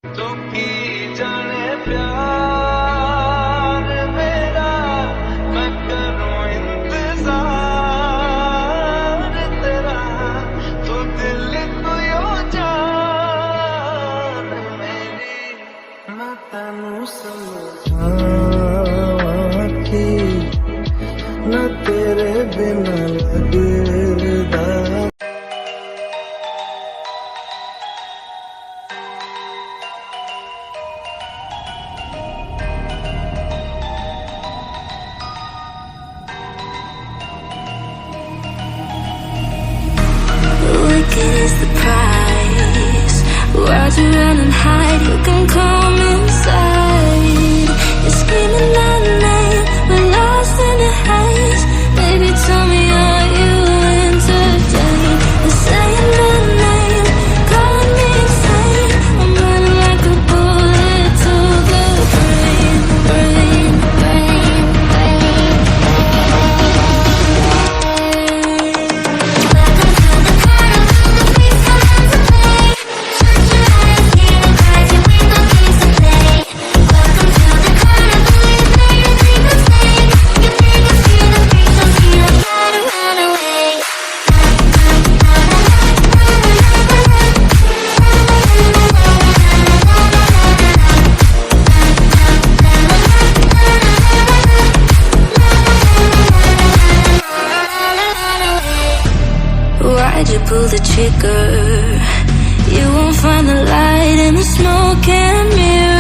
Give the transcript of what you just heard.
तो की जाने प्यार मेरा मैं करूं इंतजार तेरा तू दिल को यो जान मेरी मैं तैनू समझा कि ना तेरे बिना लगदा Wicked is the price. Why'd you run and hide? You can come inside. You're screaming out name. We're lost in the haze. Baby, tell me, are you entertained? You're saying my name, calling me insane. I'm running like a bullet to the brain, brain, brain, brain. Why'd you pull the trigger? You won't find the light in the smoke and mirrors.